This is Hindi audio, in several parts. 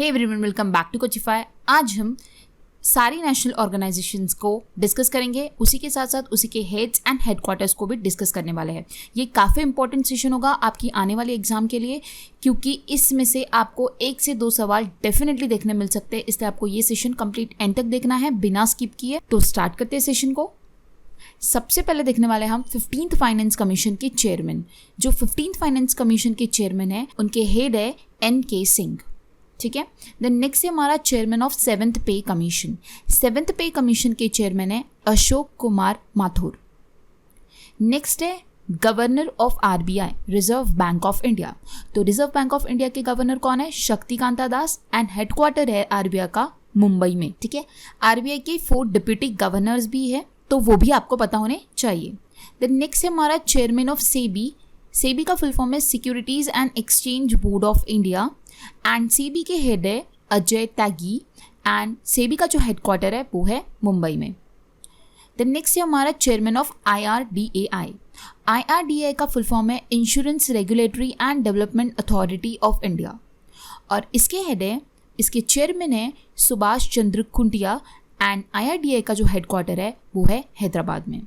Hey everyone, welcome back to Coachify. आज हम सारी नेशनल ऑर्गेनाइजेशंस को डिस्कस करेंगे, उसी के साथ साथ उसी के हेड्स एंड हेडक्वार्टर्स को भी डिस्कस करने वाले हैं। ये काफ़ी इंपॉर्टेंट सेशन होगा आपकी आने वाली एग्जाम के लिए, क्योंकि इसमें से आपको 1 से 2 सवाल डेफिनेटली देखने मिल सकते हैं। इसलिए आपको ये सेशन कंप्लीट एंड तक देखना है बिना स्किप किए। तो स्टार्ट करते हैं सेशन को। सबसे पहले देखने वाले हम 15th फाइनेंस कमीशन के चेयरमैन। जो 15th फाइनेंस कमीशन के चेयरमैन है उनके हेड है NK सिंह। ठीक है। देन नेक्स्ट है हमारा चेयरमैन ऑफ 7th पे कमीशन। 7th पे कमीशन के चेयरमैन है अशोक कुमार माथुर। नेक्स्ट है governor of RBI, reserve bank of India. तो रिजर्व बैंक ऑफ इंडिया के गवर्नर कौन है? शक्तिकांता दास। एंड हेडक्वार्टर है RBI का मुंबई में। ठीक है। RBI के 4 डिप्यूटी गवर्नर्स भी है, तो वो भी आपको पता होने चाहिए। देन नेक्स्ट है हमारा चेयरमैन ऑफ सेबी। सेबी का फुल फॉर्म है securities and exchange board of India. And SEBI के हेड है अजय त्यागी। एंड सेबी का जो हेडक्वार्टर है वो है मुंबई में। देन नेक्स्ट है हमारा चेयरमैन ऑफ IRDAI। IRDAI का फुल फॉर्म है insurance regulatory and development authority of India. और इसके हेड है, इसके चेयरमैन है सुभाष चंद्र खुंटिया। एंड IRDAI का जो हेडक्वार्टर है वो है हैदराबाद में।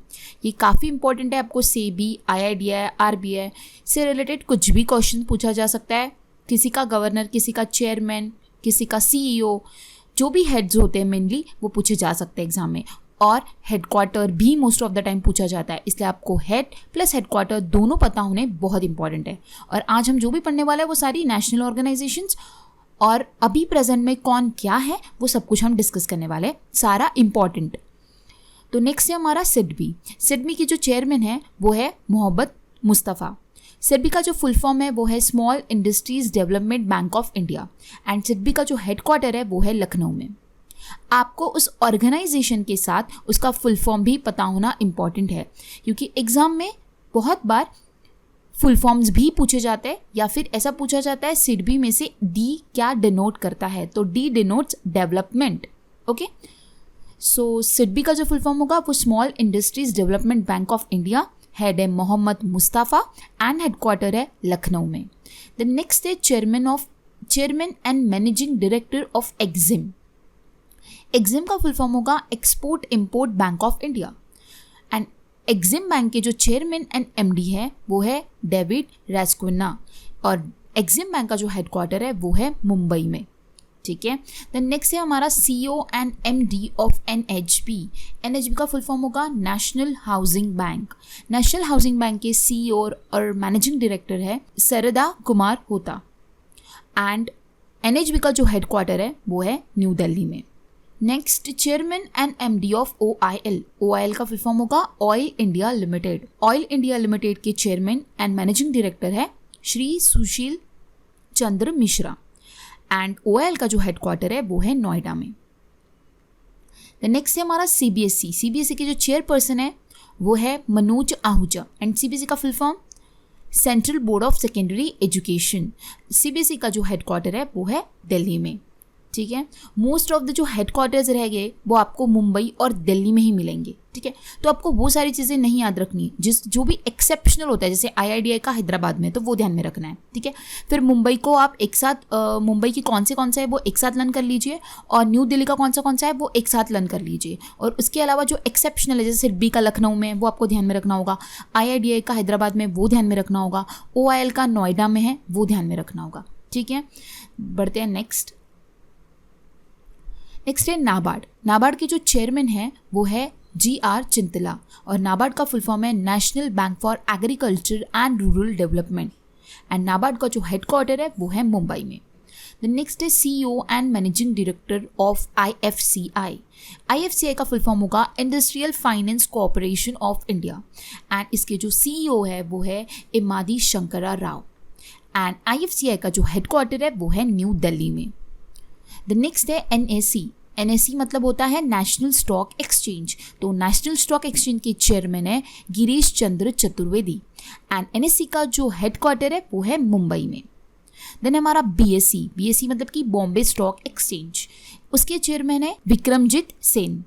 ये काफ़ी इंपॉर्टेंट है। आपको सेबी, IRDAI, RBI से रिलेटेड कुछ भी क्वेश्चन पूछा जा सकता है। किसी का गवर्नर, किसी का चेयरमैन, किसी का CEO, जो भी हेड्स होते हैं मेनली वो पूछे जा सकते हैं एग्जाम में। और हेडक्वार्टर भी मोस्ट ऑफ द टाइम पूछा जाता है, इसलिए आपको हेड प्लस हेडक्वार्टर दोनों पता होने बहुत इंपॉर्टेंट है। और आज हम जो भी पढ़ने वाले हैं वो सारी नेशनल ऑर्गेनाइजेशंस और अभी प्रेजेंट में कौन क्या है वो सब कुछ हम डिस्कस करने वाले हैं, सारा इंपॉर्टेंट। तो नेक्स्ट है हमारा सिडबी। सिडबी की जो चेयरमैन है वो है मोहम्मद मुस्तफ़ा। सिडबी का जो फुल फॉर्म है वो है small industries development bank of India. And SIDBI का जो हेडक्वार्टर है वो है लखनऊ में। आपको उस ऑर्गेनाइजेशन के साथ उसका फुल फॉर्म भी पता होना इंपॉर्टेंट है, क्योंकि एग्जाम में बहुत बार फुल फॉर्म्स भी पूछे जाते हैं, या फिर ऐसा पूछा जाता है सिडबी में से D क्या डिनोट करता है। तो D डिनोट्स डेवलपमेंट। ओके, सो सिडबी का जो फुल फॉर्म होगा वो small industries development bank of India. Head है मोहम्मद मुस्तफ़ा एंड हेडक्वार्टर है लखनऊ में। द नेक्स्ट है chairman and managing director of EXIM. EXIM का फुल फॉर्म होगा export import bank of India. And EXIM bank के जो चेयरमैन एंड MD है वो है डेविड रैस्कुइना। और एग्जिम बैंक का जो हेडक्वार्टर है वो है मुंबई में। ठीक है। देन नेक्स्ट है हमारा CEO and MD of NHB। NHB का फुल फॉर्म होगा national housing bank. National housing bank के CEO और मैनेजिंग डायरेक्टर है सरदा कुमार होता। एंड NHB का जो हेडक्वार्टर है वो है न्यू दिल्ली में। Next chairman and MD of OIL। OIL का फुल फॉर्म होगा oil India limited. Oil India limited के चेयरमैन एंड मैनेजिंग डायरेक्टर है श्री सुशील चंद्र मिश्रा। एंड OIL का जो हेडक्वार्टर है वो है नोएडा में। नेक्स्ट है हमारा CBSE। CBSE के जो चेयरपर्सन है वो है मनोज आहूजा। एंड CBSE का full form central board of secondary education. CBSE का जो हेडक्वार्टर है वो है दिल्ली में। ठीक है। मोस्ट ऑफ द जो हेडक्वार्टर्स रहेंगे वो आपको मुंबई और दिल्ली में ही मिलेंगे। ठीक है। तो आपको वो सारी चीज़ें नहीं याद रखनी, जो भी एक्सेप्शनल होता है, जैसे IRDAI का हैदराबाद में, तो वो ध्यान में रखना है। ठीक है। फिर मुंबई को आप एक साथ मुंबई की कौन से है वो एक साथ लर्न कर लीजिए, और न्यू दिल्ली का कौन सा है वो एक साथ लर्न कर लीजिए। और उसके अलावा जो एक्सेप्शनल है, जैसे सिडबी का लखनऊ में, वो आपको ध्यान में रखना होगा। IRDAI का हैदराबाद में वो ध्यान में रखना होगा। OIL का नोएडा में है वो ध्यान में रखना होगा। ठीक है। बढ़ते हैं नेक्स्ट है नाबार्ड। नाबार्ड के जो चेयरमैन है वो है GR चिंतला। और नाबार्ड का फुल फॉर्म है national bank for agriculture and rural development. And NABARD का जो हेडक्वार्टर है वो है मुंबई में। द नेक्स्ट है CEO and managing director of IFCI। IFCI का फुल फॉर्म होगा industrial finance corporation of India. And इसके जो CEO है वो है इमादी शंकरा राव। एंड IFCI का जो हेडक्वार्टर है वो है न्यू दिल्ली में। द नेक्स्ट है NSE। NSE मतलब होता है नेशनल स्टॉक एक्सचेंज। तो नेशनल स्टॉक एक्सचेंज के चेयरमैन है गिरीश चंद्र चतुर्वेदी। एंड NSE का जो हेडक्वार्टर है वो है मुंबई में। देन हमारा BSE मतलब कि बॉम्बे स्टॉक एक्सचेंज। उसके चेयरमैन है विक्रमजीत सेन।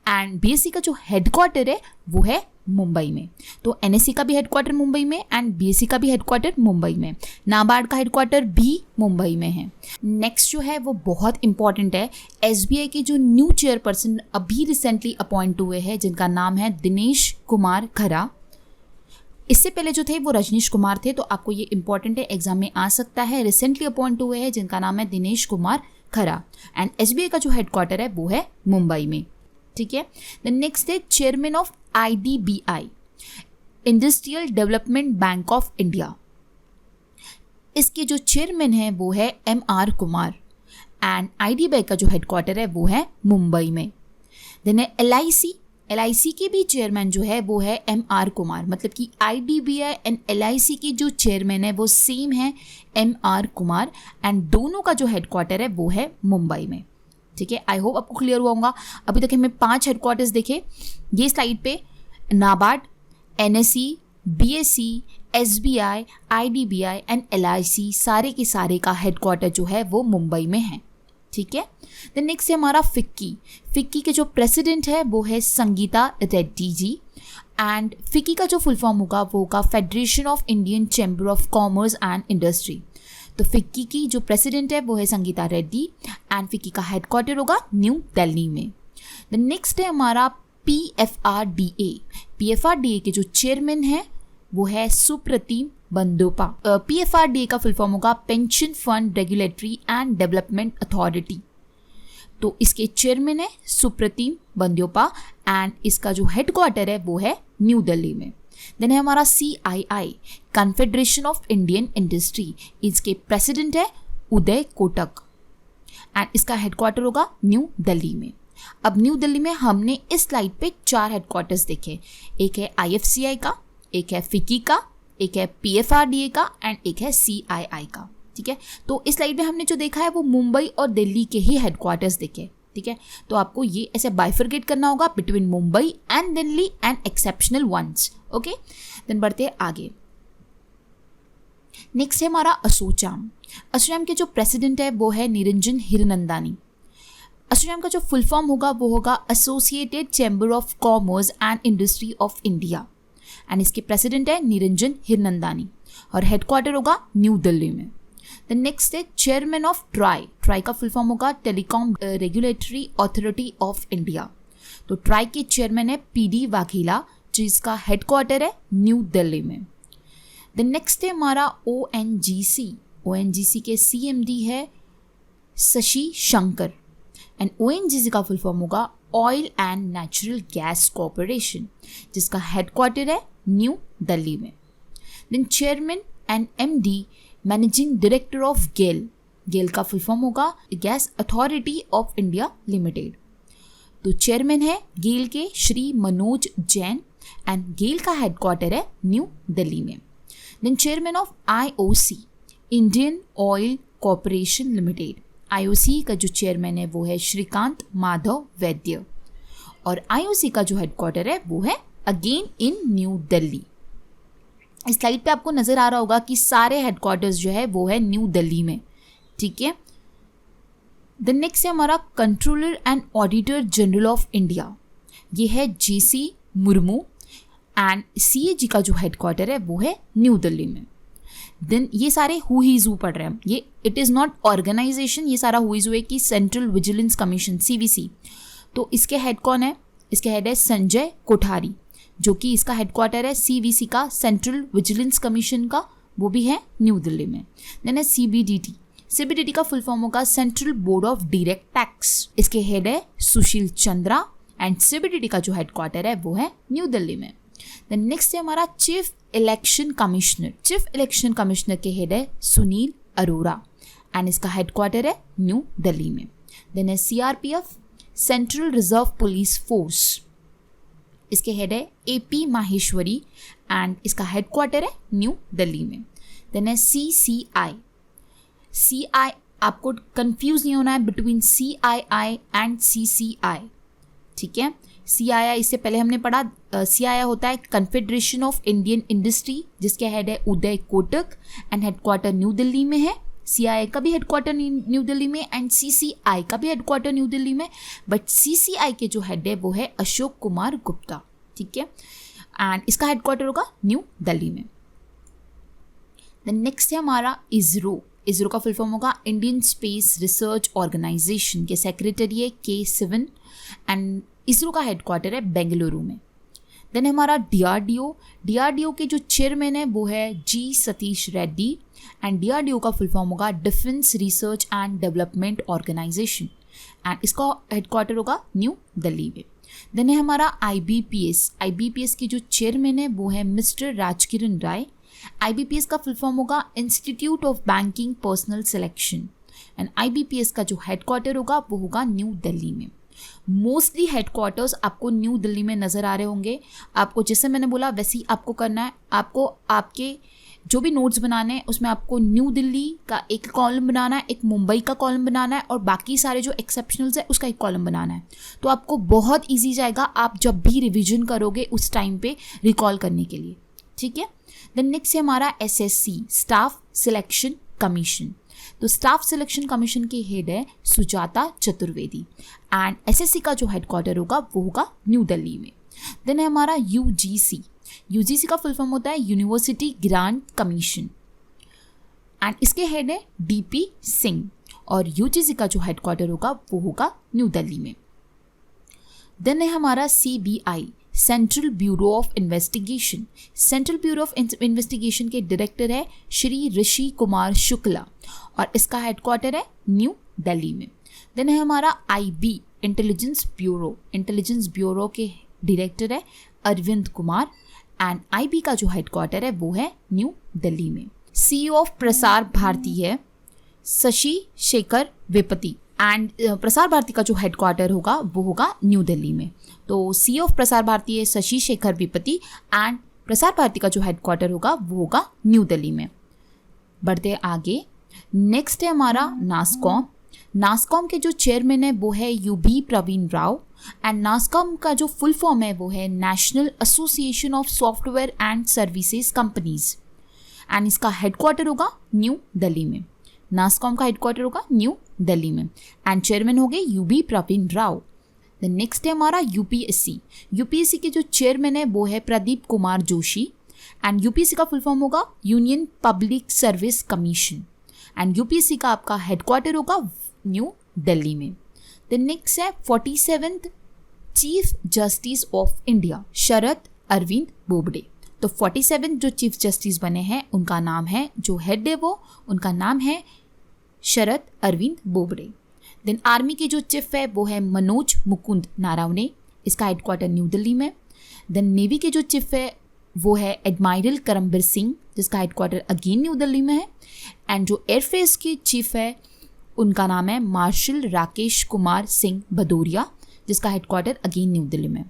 एंड BSE का जो हेडक्वार्टर है वो है मुंबई में। तो एनएससी का भी हेडक्वार्टर मुंबई में एंड बीएससी का भी हेडक्वार्टर मुंबई में। नाबार्ड का हेडक्वार्टर भी मुंबई में है। नेक्स्ट जो है वो बहुत इंपॉर्टेंट है, एसबीआई के जो न्यू चेयरपर्सन अभी रिसेंटली अपॉइंट हुए हैं जिनका नाम है दिनेश कुमार खरा। इससे पहले जो थे वो रजनीश कुमार थे, तो आपको ये इंपॉर्टेंट है, एग्जाम में आ सकता है। रिसेंटली अपॉइंट हुए हैं जिनका नाम है दिनेश कुमार खरा एंड एसबीआई का जो हेडक्वार्टर है वो है मुंबई में। ठीक है। द नेक्स्ट है chairman of IDBI, industrial development bank of India. इसके जो चेयरमैन है वो है एमआर कुमार एंड आईडीबीआई का जो हेडक्वार्टर है वो है मुंबई में। देन है एलआईसी के भी चेयरमैन जो है वो है एमआर कुमार, मतलब कि आईडीबीआई एंड एलआईसी के जो चेयरमैन है वो सेम है एमआर कुमार एंड दोनों का जो हेडक्वार्टर है वो है मुंबई में। ठीक है। आई होप आपको क्लियर हुआ होगा। अभी तक हमें 5 हेडक्वार्टर्स देखे ये स्लाइड पे, NABARD, NSC, BSc, SBI, IDBI and LIC सारे के सारे का हेडक्वार्टर जो है वो मुंबई में है। ठीक है। देन नेक्स्ट है हमारा फिक्की के जो प्रेसिडेंट है वो है संगीता रेड्डी जी एंड फिक्की का जो फुल फॉर्म होगा वो होगा federation of Indian chamber of commerce and industry. तो फिक्की की जो प्रेसिडेंट है वो है संगीता रेड्डी एंड फिक्की का हेडक्वार्टर होगा न्यू दिल्ली में। देन नेक्स्ट है हमारा पीएफआरडीए के जो चेयरमैन है वो है सुप्रतिम बंदोपा। पीएफआरडीए का फुल फॉर्म होगा pension fund regulatory and development authority. तो इसके चेयरमैन है सुप्रतिम बंदोपा एंड इसका जो हेडक्वार्टर है वो है न्यू दिल्ली में। देन है हमारा CII, confederation of Indian industry. इसके प्रेसिडेंट है उदय कोटक एंड इसका हेडक्वार्टर होगा न्यू दिल्ली में। अब न्यू दिल्ली में हमने इस स्लाइड पे 4 हेडक्वार्टर्स देखे, एक है IFCI का, एक है फिक्की का, एक है PFRDA का एंड एक है CII का। ठीक है। तो इस स्लाइड में हमने जो देखा है वो मुंबई और दिल्ली के ही हेडक्वार्टर्स देखे। ठीक है। तो आपको ये ऐसे बाइफरकेट करना होगा between Mumbai and Delhi and exceptional ones. Okay. Then बढ़ते हैं आगे। नेक्स्ट है हमारा असोचैम के जो प्रेसिडेंट है वो है निरंजन हिरनंदानी। असोचैम का जो फुल फॉर्म होगा वो होगा associated chamber of commerce and industry of India and इसके प्रेसिडेंट है निरंजन हिरनंदानी और हेडक्वार्टर होगा न्यू दिल्ली में। द नेक्स्ट है चेयरमैन ऑफ ट्राई का फुल फॉर्म होगा telecom regulatory authority of India. तो ट्राई के चेयरमैन है PD वाघेला जिसका हेडक्वार्टर है न्यू दिल्ली में। द नेक्स्ट है हमारा ONGC के CMD है शशि शंकर एंड ONGC का फुल फॉर्म होगा Oil and Natural Gas Corporation जिसका हेडक्वार्टर है न्यू दिल्ली में। Then chairman and MD managing director of GAIL का फुल फॉर्म होगा Gas Authority of India Limited. तो चेयरमैन है गेल के श्री मनोज जैन एंड गेल का हेडक्वार्टर है न्यू दिल्ली में। Then chairman of IOC Indian Oil Corporation Limited. IOC का जो चेयरमैन है वो है श्रीकांत माधव वैद्य और IOC का जो हेडक्वार्टर है वो है अगेन इन न्यू दिल्ली। इस स्लाइड पे आपको नजर आ रहा होगा कि सारे हेडक्वार्टर्स जो है वो है न्यू दिल्ली में। ठीक है। द नेक्स्ट है हमारा controller and auditor general of India, ये है JC मुर्मू एंड CAG का जो हेडक्वार्टर है वो है न्यू दिल्ली में। देन ये सारे हु इज हु पढ़ रहे हैं, ये इट इज़ नॉट ऑर्गेनाइजेशन, ये सारा हु इज हु है कि सेंट्रल विजिलेंस कमीशन CVC। तो इसके हेड कौन है? इसके हेड है संजय कोठारी जो कि इसका हेडक्वार्टर है CVC का सेंट्रल विजिलेंस कमीशन का, वो भी है न्यू दिल्ली में। देन है CBDT का फुल फॉर्म होगा central board of direct tax. इसके हेड है सुशील चंद्रा एंड CBDT का जो हेडक्वार्टर है वो है न्यू दिल्ली में। देन नेक्स्ट है हमारा चीफ इलेक्शन कमिश्नर के हेड है सुनील अरोरा एंड इसका हेडक्वार्टर है न्यू दिल्ली में। देन है CRPF central reserve police force, इसके हेड है AP माहेश्वरी एंड इसका हेडक्वार्टर है न्यू दिल्ली में। देन है CCI, आपको कंफ्यूज नहीं होना है बिटवीन CII एंड CCI। ठीक है। CII इससे पहले हमने पढ़ा, CII होता है कन्फेडरेशन ऑफ इंडियन इंडस्ट्री जिसके हेड है उदय कोटक एंड हेडक्वार्टर न्यू दिल्ली में है। CII का भी हेडक्वार्टर न्यू दिल्ली में एंड CCI का भी हेडक्वार्टर न्यू दिल्ली में, बट CCI के जो हेड है वो है अशोक कुमार गुप्ता। ठीक है। एंड इसका हेडक्वार्टर होगा न्यू दिल्ली में। देन नेक्स्ट है हमारा इसरो। इसरो का फुल फॉर्म होगा इंडियन स्पेस रिसर्च ऑर्गेनाइजेशन के सेक्रेटरी है के सिवन एंड इसरो का हेडक्वार्टर है बेंगलुरु में। देन हमारा डीआरडीओ। डीआरडीओ के जो चेयरमैन है वो है जी सतीश रेड्डी एंड डीआरडीओ का फुल फॉर्म होगा defence research and development organisation एंड इसका हेडक्वार्टर होगा न्यू दिल्ली में। देन है हमारा आईबीपीएस। आईबीपीएस के जो चेयरमैन है वो है मिस्टर राजकिरण राय। आईबीपीएस का फुल फॉर्म होगा institute of banking personal selection and IBPS का जो हेडक्वार्टर होगा वो होगा न्यू दिल्ली में। मोस्टली हेडक्वार्टर्स आपको न्यू दिल्ली में नज़र आ रहे होंगे। आपको जैसे मैंने बोला वैसे ही आपको करना है। आपको आपके जो भी नोट्स बनाने हैं उसमें आपको न्यू दिल्ली का एक कॉलम बनाना है, एक मुंबई का कॉलम बनाना है और बाकी सारे जो एक्सेप्शनल्स है उसका एक कॉलम बनाना है। तो आपको बहुत ईजी जाएगा आप जब भी रिविजन करोगे उस टाइम पे रिकॉल करने के लिए, ठीक है। देन नेक्स्ट है हमारा एसएससी स्टाफ सिलेक्शन कमीशन। तो स्टाफ सिलेक्शन कमीशन के हेड है सुजाता चतुर्वेदी एंड एसएससी का जो हेडक्वार्टर होगा वो होगा न्यू दिल्ली में। देन है हमारा यूजीसी। यूजीसी का फुल फॉर्म होता है यूनिवर्सिटी ग्रांट कमीशन एंड इसके हेड है डीपी सिंह और यूजीसी का जो हेडक्वार्टर होगा वो होगा न्यू दिल्ली में। देन है हमारा CBI central bureau of investigation. Central bureau of investigation के डायरेक्टर है श्री ऋषि कुमार शुक्ला और इसका हेडक्वार्टर है न्यू दिल्ली में। देन है हमारा IB intelligence bureau. Intelligence bureau के डायरेक्टर है अरविंद कुमार एंड आईबी का जो हेडक्वार्टर है वो है न्यू दिल्ली में। सीईओ ऑफ प्रसार भारती है शशि शेखर वेपति एंड प्रसार भारती का जो हेडक्वार्टर होगा वो होगा न्यू दिल्ली में। तो सीईओ ऑफ प्रसार भारती है शशि शेखर वेपति एंड प्रसार भारती का जो हेडक्वार्टर होगा वो होगा न्यू दिल्ली में। बढ़ते आगे, नेक्स्ट है हमारा नासकॉम। नासकॉम के जो चेयरमैन है वो है यूबी प्रवीण राव एंड नासकॉम का जो फुल फॉर्म है वो है national association of software and services companies and इसका हेडक्वार्टर होगा न्यू दिल्ली में। नासकॉम का हेडक्वार्टर होगा न्यू दिल्ली में एंड चेयरमैन हो गए UB Praveen Rao. The next है हमारा यूपीएससी। यूपीएससी के जो चेयरमैन है वो है प्रदीप कुमार जोशी एंड यूपीएससी का फुल फॉर्म होगा union public service commission and UPSC का आपका हेडक्वार्टर होगा न्यू दिल्ली में। द नेक्स्ट है 47th chief justice of India Sharad Arvind Bobde. तो 47 जो चीफ जस्टिस बने हैं उनका नाम है, जो हेड है वो उनका नाम है शरद अरविंद बोबडे। देन आर्मी के जो चीफ है वो है मनोज मुकुंद नारावने, इसका हेडक्वार्टर न्यू दिल्ली में। देन नेवी के जो चीफ है वो है एडमायरल करमबीर सिंह, जिसका हेडक्वार्टर अगेन न्यू दिल्ली में है। एंड जो एयरफोर्स के चीफ है उनका नाम है मार्शल राकेश कुमार सिंह भदौरिया, जिसका हेडक्वार्टर अगेन न्यू दिल्ली में।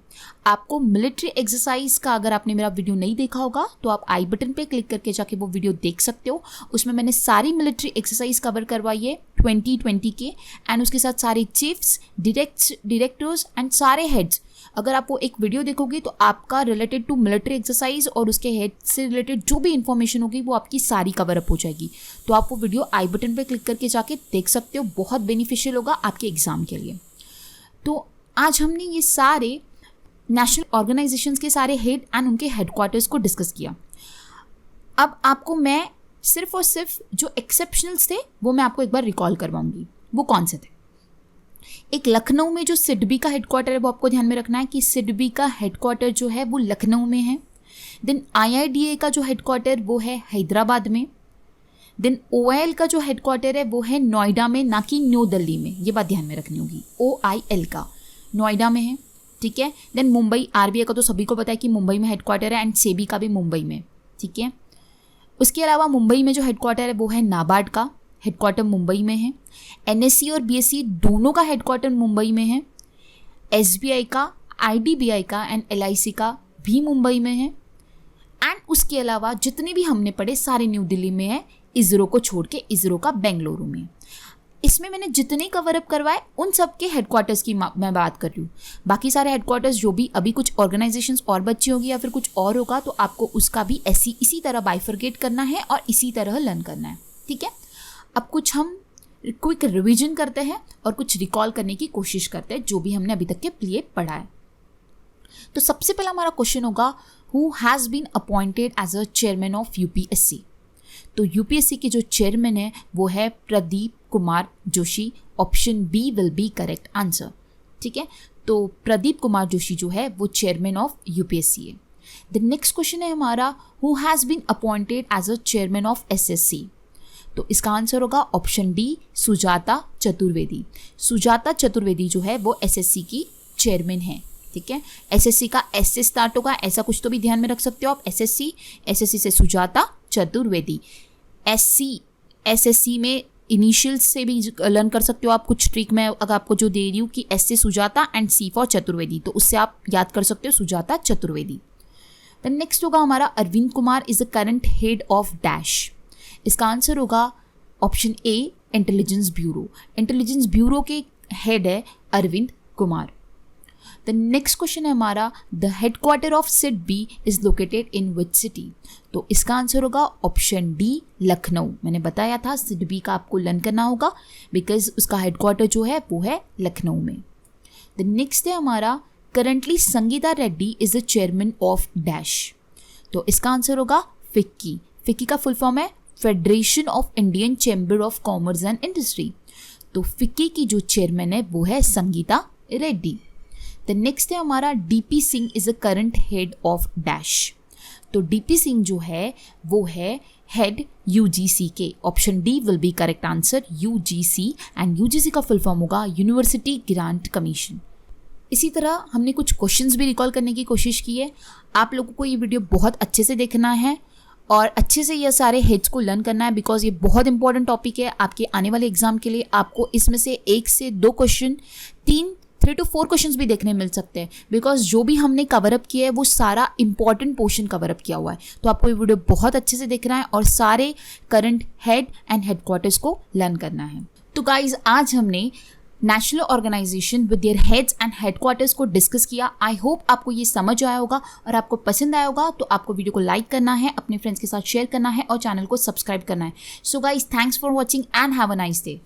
आपको मिलिट्री एक्सरसाइज का अगर आपने मेरा वीडियो नहीं देखा होगा तो आप आई बटन पे क्लिक करके जाके वो वीडियो देख सकते हो। उसमें मैंने सारी मिलिट्री एक्सरसाइज कवर करवाई है 2020 के एंड उसके साथ सारे चीफ्स, डायरेक्टर्स एंड सारे हेड्स। अगर आप वो एक वीडियो देखोगे तो आपका रिलेटेड टू मिलिट्री एक्सरसाइज और उसके हेड से रिलेटेड जो भी इन्फॉर्मेशन होगी वो आपकी सारी कवर अप हो जाएगी। तो आप वो वीडियो आई बटन पे क्लिक करके जाके देख सकते हो, बहुत बेनिफिशियल होगा आपके एग्जाम के लिए। तो आज हमने ये सारे नेशनल ऑर्गेनाइजेशंस के सारे हेड एंड उनके हेडक्वार्टर्स को डिस्कस किया। अब आपको मैं सिर्फ और सिर्फ जो एक्सेप्शनल्स थे वो मैं आपको एक बार रिकॉल करवाऊंगी। वो कौन से थे? एक लखनऊ में जो सिडबी का हेडक्वार्टर है वो आपको ध्यान में रखना है कि सिडबी का हेडक्वार्टर जो है वो लखनऊ में है। देन IIDA का जो हेडक्वार्टर वो है हैदराबाद में। देन OIL का जो हेडक्वार्टर है वो है नोएडा में, ना कि न्यू दिल्ली में। ये बात ध्यान में रखनी होगी। OIL का नोएडा में है, ठीक है। देन मुंबई RBI का तो सभी को पता है कि मुंबई में हेडक्वार्टर है एंड सेबी का भी मुंबई में, ठीक है। उसके अलावा मुंबई में जो हेडक्वार्टर है वो है नाबार्ड का हेडक्वार्टर मुंबई में है। NSE और BSE दोनों का हेडक्वार्टर मुंबई में है। SBI का, IDBI का एंड LIC का भी मुंबई में है। एंड उसके अलावा जितने भी हमने पढ़े सारे न्यू दिल्ली में है, इसरो को छोड़ के। इसरो का बेंगलुरु में। इसमें मैंने जितने कवर अप करवाए उन सब के हेडक्वार्टर्स की मैं बात कर रही हूँ। बाकी सारे हेडक्वार्टर्स जो भी अभी कुछ ऑर्गेनाइजेशंस और बची होगी या फिर कुछ और होगा तो आपको उसका भी इसी तरह बाइफरकेट करना है और इसी तरह लर्न करना है, ठीक है। अब कुछ हम क्विक रिवीजन करते हैं और कुछ रिकॉल करने की कोशिश करते हैं जो भी हमने अभी तक के लिए पढ़ा है। तो सबसे पहला हमारा क्वेश्चन होगा, who has been appointed as a chairman of UPSC. तो यूपीएससी के जो चेयरमैन है वो है Pradeep Kumar Joshi. Option B will be correct answer. ठीक है, तो प्रदीप कुमार जोशी जो है वो चेयरमैन ऑफ यूपीएससी है। द नेक्स्ट क्वेश्चन है हमारा, who has been appointed as a chairman of SSC. तो इसका आंसर होगा ऑप्शन डी, सुजाता चतुर्वेदी। सुजाता चतुर्वेदी जो है वो एसएससी की चेयरमैन है। ठीक है, एसएससी का एस से स्टार्ट होगा, ऐसा कुछ तो भी ध्यान में रख सकते हो आप। एसएससी से सुजाता चतुर्वेदी। एसएससी में इनिशियल्स से भी लर्न कर सकते हो आप कुछ ट्रिक में, अगर आपको जो दे रही हूँ कि एस से Sujata and C for Chaturvedi, तो उससे आप याद कर सकते हो सुजाता चतुर्वेदी। देन नेक्स्ट होगा हमारा, Arvind Kumar is the current head of dash. इसका आंसर होगा option A, intelligence bureau. Intelligence bureau के हेड है Arvind Kumar. The next question है हमारा, the headquarter of SIDBI is located in which city. तो इसका आंसर होगा ऑप्शन डी, लखनऊ। मैंने बताया था सिडबी का आपको लर्न करना होगा बिकॉज उसका हेडक्वार्टर जो है वो है लखनऊ में। द नेक्स्ट है हमारा, currently Sangeeta Reddy is the chairman of dash. तो इसका आंसर होगा फिक्की। फिक्की का फुल फॉर्म है federation of Indian chamber of commerce and industry. तो फिक्की की जो चेयरमैन है वो है संगीता रेड्डी। द नेक्स्ट है हमारा, DP Singh is a current head of dash. तो डीपी सिंह जो है वो है हेड यूजीसी के। Option D will be correct answer, UGC. And UGC का फुल फॉर्म होगा यूनिवर्सिटी ग्रांट कमीशन। इसी तरह हमने कुछ क्वेश्चंस भी रिकॉल करने की कोशिश की है। आप लोगों को ये वीडियो बहुत अच्छे से देखना है और अच्छे से ये सारे हेड्स को लर्न करना है बिकॉज ये बहुत इंपॉर्टेंट टॉपिक है आपके आने वाले एग्जाम के लिए। आपको इसमें से 1 से 2 क्वेश्चन, 3 to 4 क्वेश्चंस भी देखने मिल सकते हैं बिकॉज जो भी हमने कवर अप किया है वो सारा इंपॉर्टेंट पोर्शन कवर अप किया हुआ है। तो आपको ये वीडियो बहुत अच्छे से देखना है और सारे करंट हेड एंड हेडक्वार्टर्स को लर्न करना है। तो गाइज, आज हमने national organisation with their heads and headquarters को डिस्कस किया। आई होप आपको ये समझ आया होगा और आपको पसंद आया होगा। तो आपको वीडियो को लाइक करना है, अपने फ्रेंड्स के साथ शेयर करना है और चैनल को सब्सक्राइब करना है। So guys, thanks for watching and have a nice day.